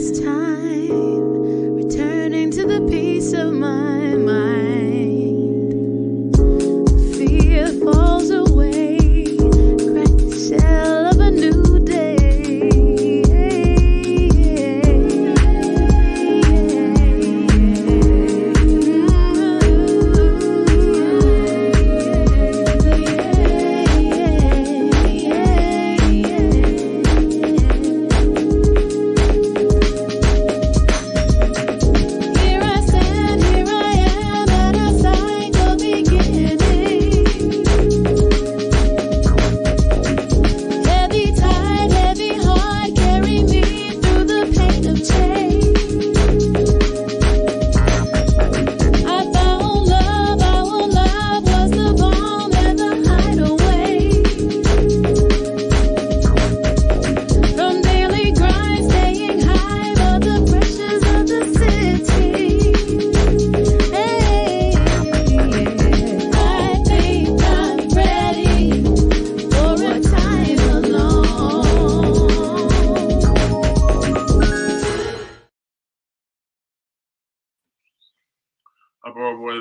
this time, returning to the peace of my mind. Fear falls away, crack the shell of a new day.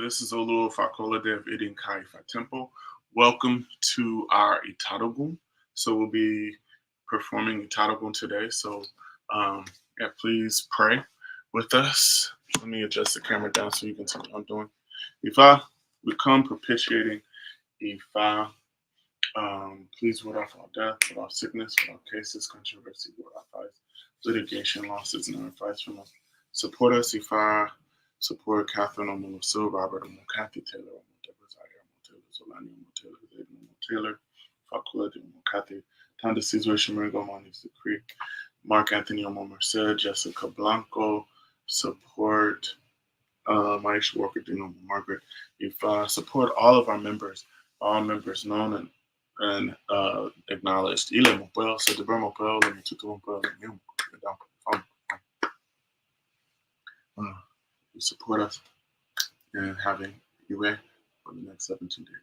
This is Olu Fakola of Idin Kaifa Temple. Welcome to our Itadogun. So we'll be performing Itadogun today. So please pray with us. Let me adjust the camera down so you can see what I'm doing. Ifa, we come propitiating Ifa. Please ward off all death, ward off sickness, ward off cases, controversy, ward off fights, litigation, losses, and advice from us. Support us, Ifa. Support Catherine Omoso, Robert Omo, Kathy Taylor, Omo, Deborah Zaire, Omo Taylor, Solani Omo Taylor, Zayden Omo Taylor, Fakula Omo Kathy, Tanda Cesar Shimerigo, Moniz Decree, Mark Anthony Omo Merced, Jessica Blanco. Support Maisha Walker, Dino Margaret. If support all of our members, all members known and acknowledged. Ile Mopel, Sedebra Mopel, Lemitutu Mopel, Lemum. You support us in having UA for the next 17 days.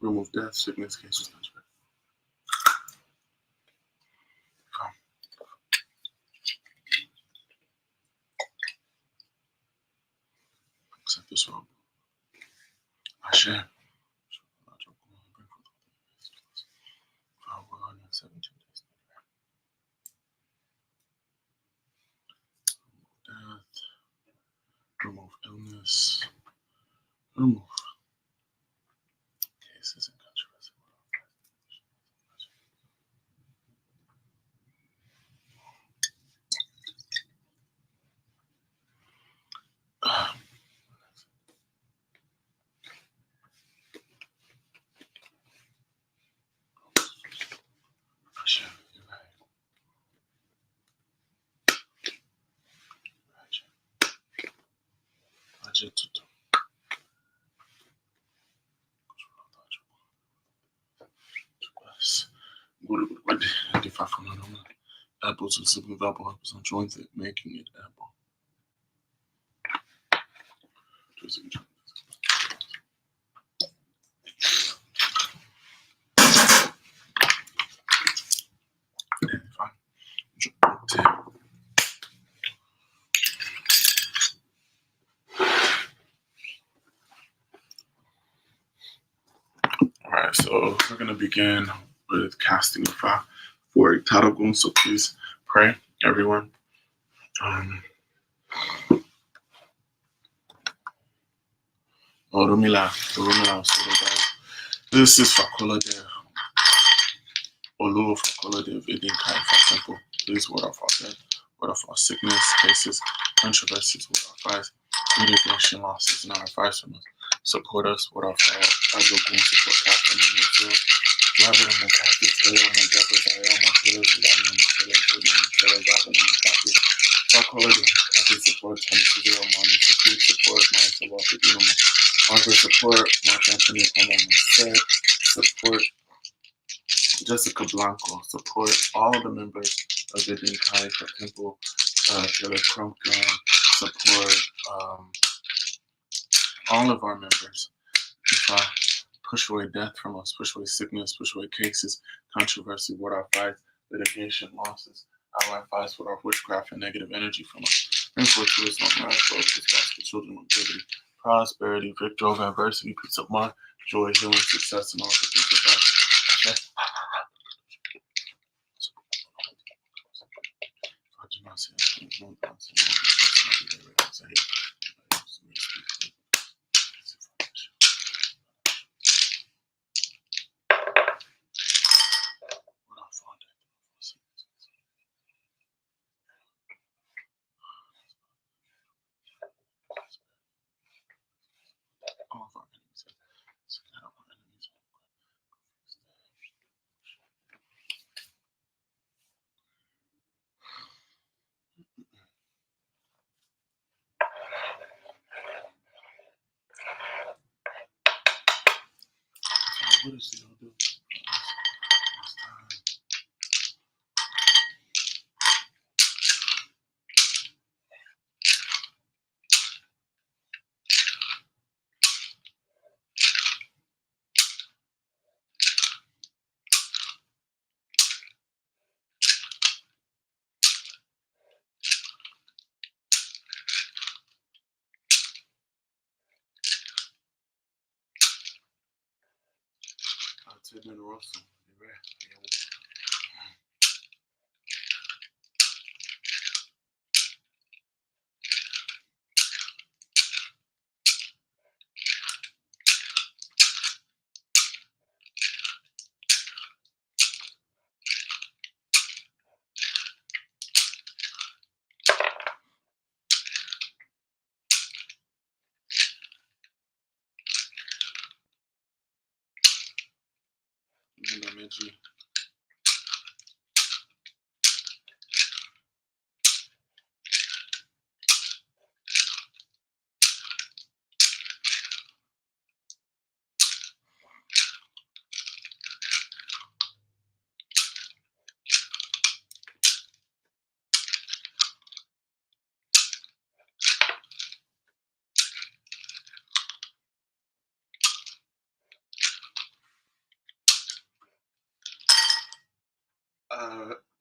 Remove death, sickness, cases, contract. Accept this robe. Ashe. 17 days. Remove death. Remove illness. Remove cases and controversy. Apples and sipping of apple apples on joints it, making it apple. Alright, so we're going to begin with casting a fire for Itadogun, so please pray, everyone. This is Fakola de Olu Fakola de Vidin Kaifa Temple. Please ward off our death, ward off our sickness, cases, controversies, ward off fights, litigation, losses, and our advice from us. Support us, ward off our Itadogun, support Catherine and Mitchell, Robert and Kathy Taylor, and Deborah Zaire, and Taylor, Solani and Taylor, Zayden and Taylor, Robert and Kathy. Fakola de Kathy, support Tanda Cesar Omani, support Maisha Walker, Dino Margaret, support Mark Anthony Omo Merced, support Jessica Blanco, support all the members of the Idin Kaifa Temple, Taylor Crumpkin, support all of our members. Ifa, push away death from us, push away sickness, push away cases, controversy, ward our fights, litigation, losses, our fights with our witchcraft and negative energy from us. Bring forth to us long life, focus, basket, children, longevity, prosperity, victory over adversity, peace of mind, joy, healing, success, and all the things of God. Okay? I do not say all of our enemies. What is the other?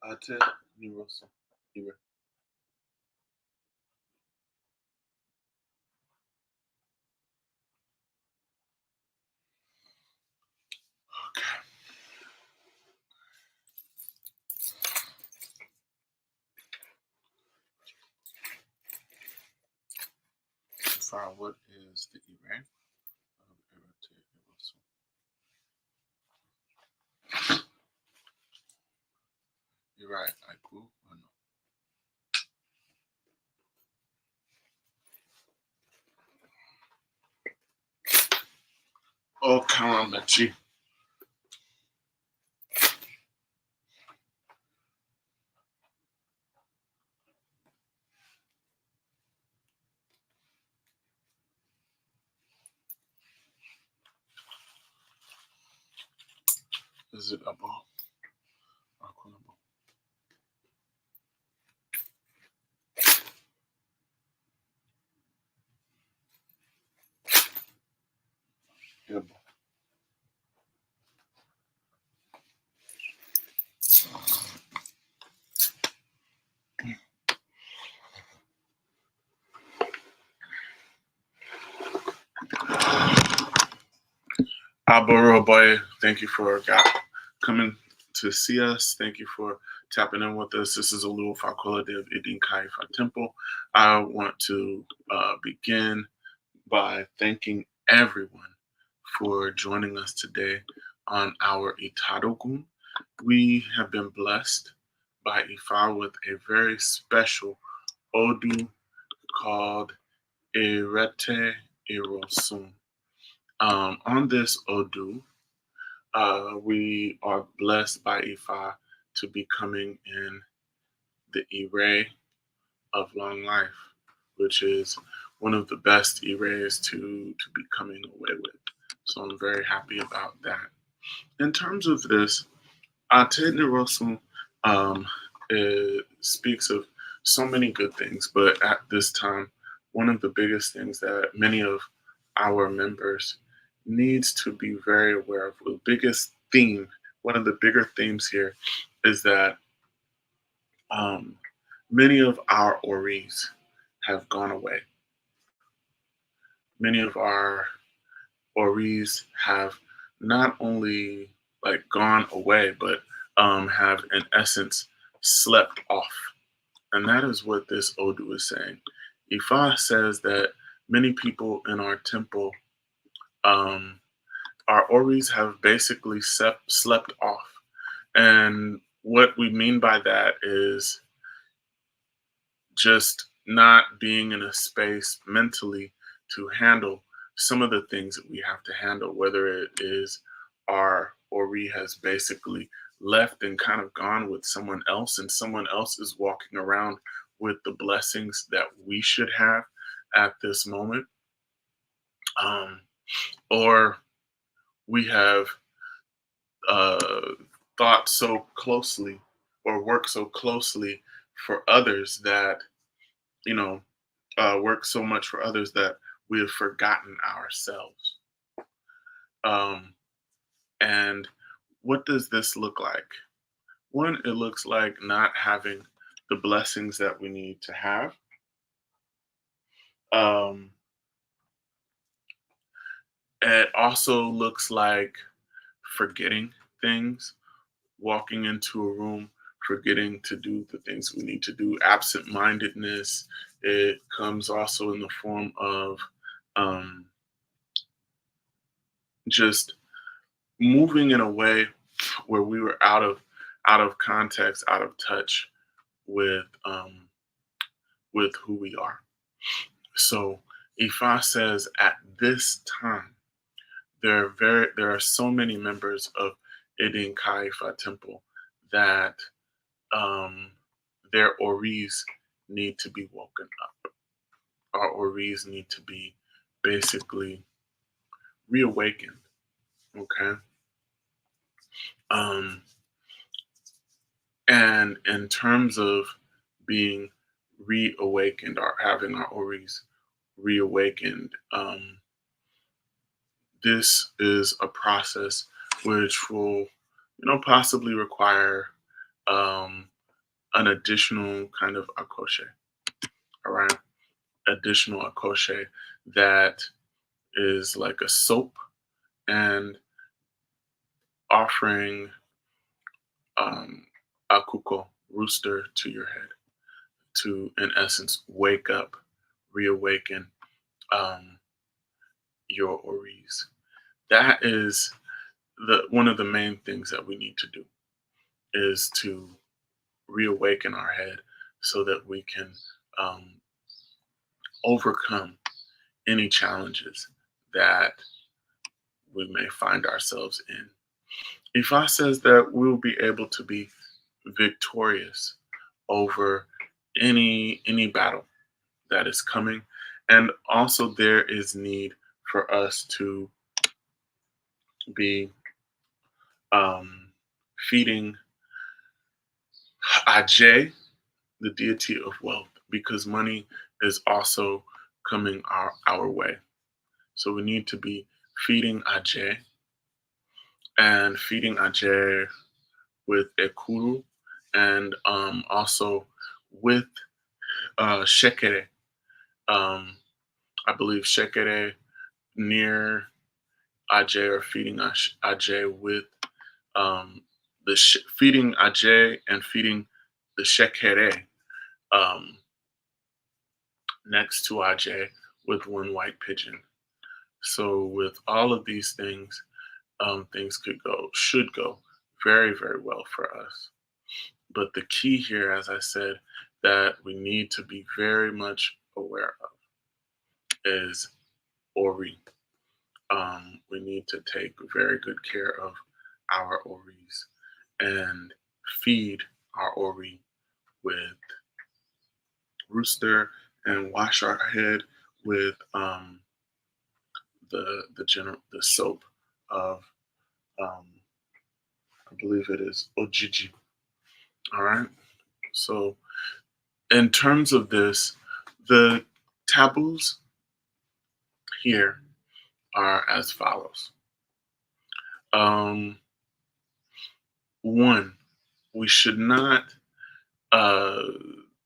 Ate Niroso. Ire. Okay. Far, what is the Ire of Ate Niroso? You're right, Aiku or no? Oh, Karamechi. Is it a ball? Akunabo. Ebo. Aboro boy, thank you for coming to see us. Thank you for tapping in with us. This is Olu Fakola of Idinkai Temple. I want to begin by thanking everyone for joining us today on our Itadogun. We have been blessed by Ifa with a very special Odu called Irete Irosun. On this Odu, we are blessed by Ifa to be coming in the Ire of long life, which is one of the best Ires to be coming away with. So I'm very happy about that. In terms of this, Ted Nirosu speaks of so many good things, but at this time, one of the biggest things that many of our members needs to be very aware of. The biggest theme, one of the bigger themes here, is that um, many of our oris have gone away. Many of our oris have not only like gone away, but have in essence slept off. And that is what this Odu is saying. Ifa says that many people in our temple, um, our oris have basically slept off. And what we mean by that is just not being in a space mentally to handle some of the things that we have to handle, whether it is our Ori has basically left and kind of gone with someone else, and someone else is walking around with the blessings that we should have at this moment. Um, or we have uh, thought so closely or worked so closely for others that, you know, work so much for others that we have forgotten ourselves. Um, and what does this look like? One, it looks like not having the blessings that we need to have. Um, it also looks like forgetting things, walking into a room, forgetting to do the things we need to do, absent mindedness. It comes also in the form of um, just moving in a way where we were out of context, out of touch with who we are. So Ifa says at this time there are so many members of Edin Kaifa Temple that um, their oris need to be woken up. Our oris need to be basically reawakened. Okay. Um, And in terms of being reawakened or having our ovaries reawakened, this is a process which will, possibly require um, an additional kind of akoshe, all right? Additional akoshe that is like a soap and offering um, akuko, rooster, to your head to, in essence, wake up, reawaken um, your oris. That is the one of the main things that we need to do is to reawaken our head so that we can um, overcome any challenges that we may find ourselves in. Ifa says that we'll be able to be victorious over any battle that is coming, and also there is need for us to be um, feeding Ajay, the deity of wealth, because money is also coming our way. So we need to be feeding Ajay and feeding Ajay with Ekuru and also with Shekere. Um, I believe Shekere near Ajay or feeding Ajay with feeding Ajay and feeding the Shekere um, next to Ajay with one white pigeon. So with all of these things, things should go very, very well for us. But the key here, as I said, that we need to be very much aware of is Ori. We need to take very good care of our Oris and feed our Ori with rooster and wash our head with the soap of um, I believe it is ojiji. All right. So in terms of this, the taboos here are as follows. Um, One, we should not, uh,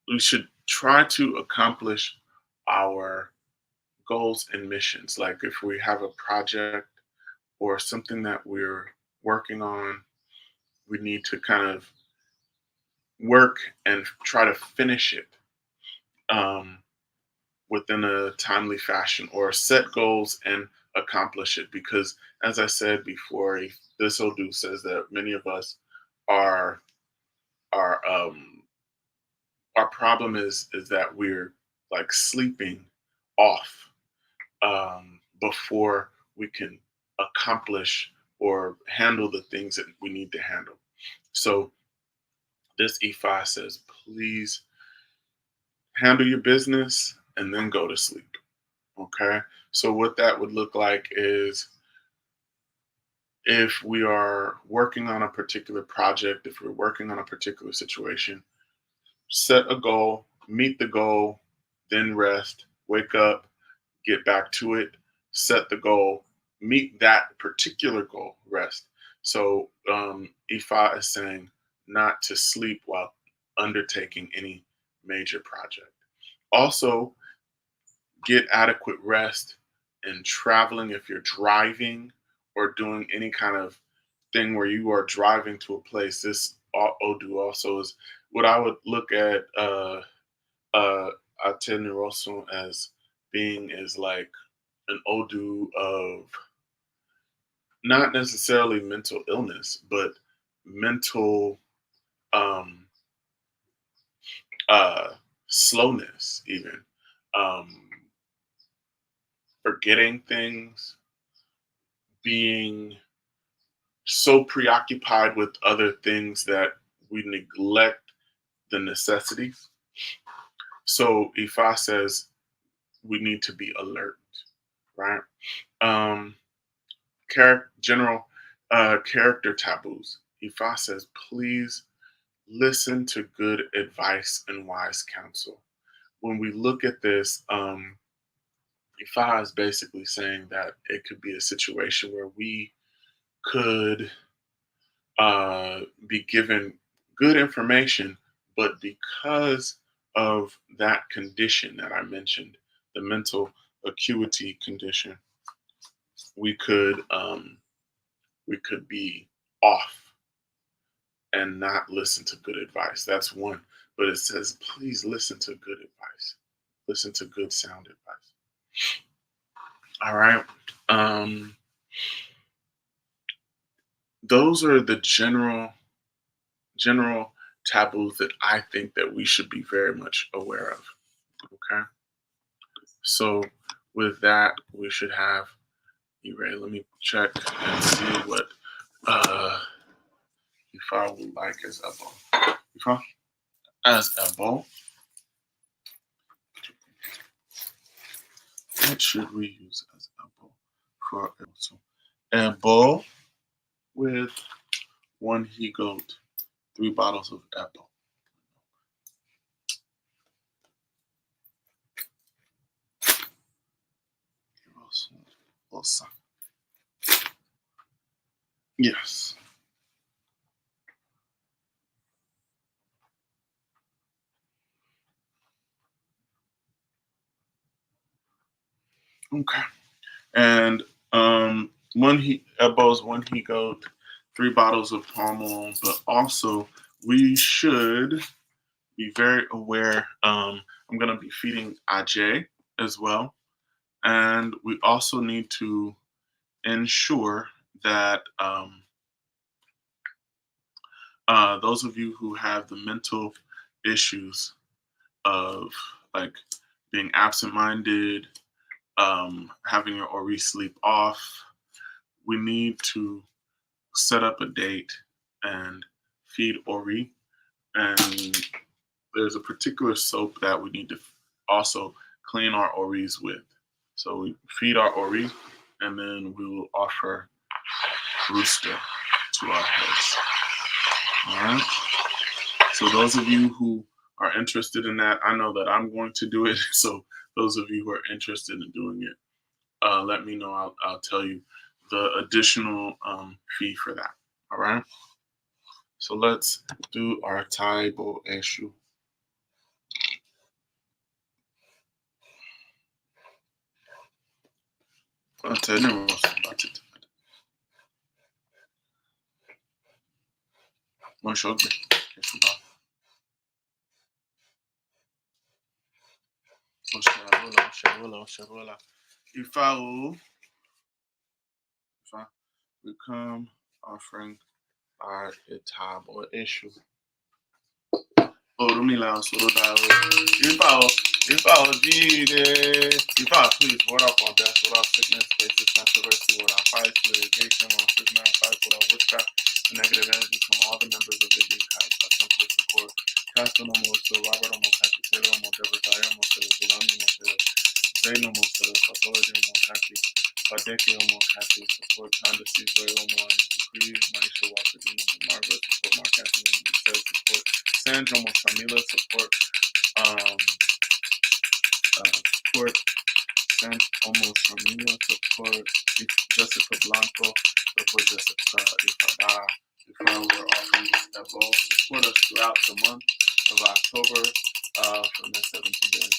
we should try to accomplish our goals and missions. Like if we have a project or something that we're working on, we need to kind of work and try to finish it um, within a timely fashion or set goals and accomplish it. Because as I said before, this Odu says that many of us are are our problem is that we're like sleeping off before we can accomplish or handle the things that we need to handle. So this E5 says, please handle your business and then go to sleep. Okay. So what that would look like is if we are working on a particular project, if we're working on a particular situation, set a goal, meet the goal, then rest, wake up, get back to it, set the goal, meet that particular goal, rest. So Ifa is saying not to sleep while undertaking any major project. Also, get adequate rest and traveling if you're driving or doing any kind of thing where you are driving to a place. This Odu also is what I would look at uh Atenuroso as being is like an Odu of not necessarily mental illness, but mental um uh slowness even. Um Forgetting things, being so preoccupied with other things that we neglect the necessities. So Ifa says we need to be alert, right? Um, General character taboos. Ifa says, please listen to good advice and wise counsel. When we look at this, Ifa is basically saying that it could be a situation where we could be given good information, but because of that condition that I mentioned, the mental acuity condition, we could be off and not listen to good advice. That's one. But it says, please listen to good advice. Listen to good sound advice. All right. Um, those are the general taboos that I think that we should be very much aware of. Okay. So with that, we should have you ready. Let me check and see what if I would like as a bowl. If I as a bowl, what should we use as a bowl for a bowl with one he goat, 3 bottles of apple. Yes. Okay. And one he elbows, one he goat, 3 bottles of palm oil, but also we should be very aware. I'm gonna be feeding Ajay as well, and we also need to ensure that those of you who have the mental issues of like being absent-minded, having your Ori sleep off, we need to set up a date and feed Ori. And there's a particular soap that we need to also clean our Oris with. So we feed our Ori, and then we will offer rooster to our heads. All right. So those of you who are interested in that, I know that I'm going to do it. So those of you who are interested in doing it, let me know. I'll tell you the additional fee for that. All right. So let's do our table issue. If I become offering our table issue. Orumila Soroda. If I please, what up on death, without sickness, cases, controversy, without fights, litigation, losses, fights, without witchcraft, negative energy from all the members of the Deep Kai, simple support. Castle no more, so Robert almost happy, Taylor almost ever die, almost ever, Zulani almost ever, Zay no more, so Pathology almost happy, Padeki almost happy, support Honda Seas, Ray almost, Decree, Maisha Walker, Margaret, support Mark Anthony, support Sandra almost, Camila, support support San almost Romina, support Jessica Blanco, support Jessica Ifada. We're offering this Ebo. Support us throughout the month of October for the next 17 days.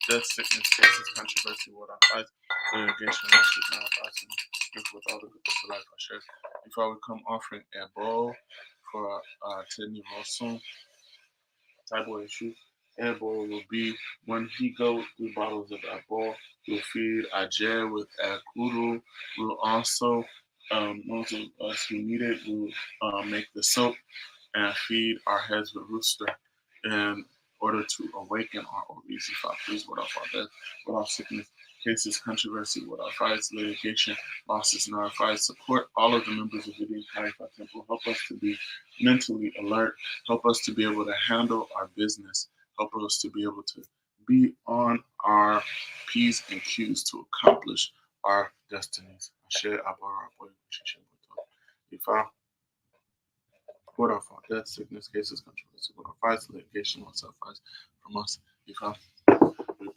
Death, sickness, cases, controversy, what I fight, litigation, losses, now fighting, with all the good things of life I share. Before we come offering a bowl for Teddy Wilson type of issue, air bowl will be when he goes through bottles of that bowl. We'll feed Ajay with Akuru. We'll also, those of us who need it, will make the soap and feed our heads with rooster in order to awaken our easy please, without our death, without sickness, cases, controversy, without fights, litigation, losses, and our fights. Support all of the members of the Kaifa Temple. Help us to be mentally alert. Help us to be able to handle our business. Help us to be able to be on our P's and Q's to accomplish our destinies. If I Lord our Father, death, sickness, cases, controversy, Lord our fights, litigation, Lord self-fights from us. We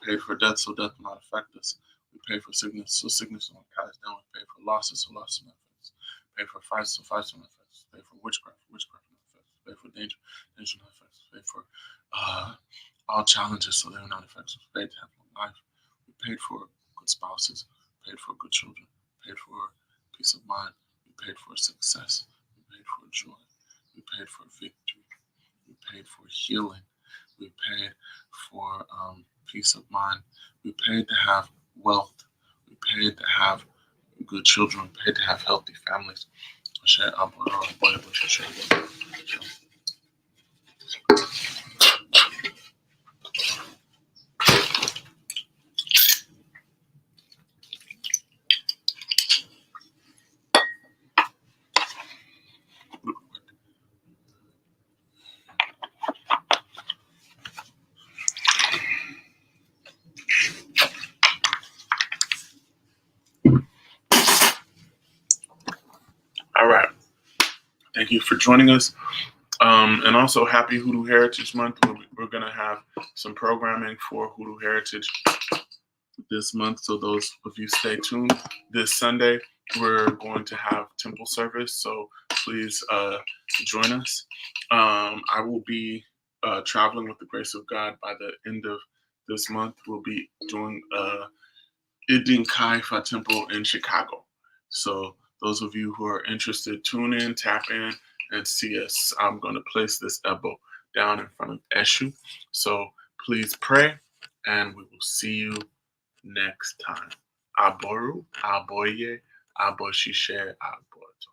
paid for death, so death will not affect us. We pay for sickness, so sickness will not cast down. We pay for losses, so losses will not affect us. Pay for fights, so fights will not affect us. Pay for witchcraft will not affect us. Pay for danger, danger will not affect us. Pay for all challenges, so they will not affect us. We paid to have long life. We paid for good spouses. We paid for good children. We paid for peace of mind. We paid for success. We paid for joy. We paid for victory. We paid for healing. We paid for peace of mind. We paid to have wealth. We paid to have good children. We paid to have healthy families. All right. Thank you for joining us. And also, happy Hoodoo Heritage Month. We're going to have some programming for Hoodoo Heritage this month. So those of you stay tuned. This Sunday, we're going to have temple service. So please join us. I will be traveling with the grace of God by the end of this month. We'll be doing Idin Kaifa Temple in Chicago. So those of you who are interested, tune in, tap in, and see us. I'm going to place this elbow down in front of Eshu. So please pray, and we will see you next time. Aboru, aboye, aboshishe, aboto.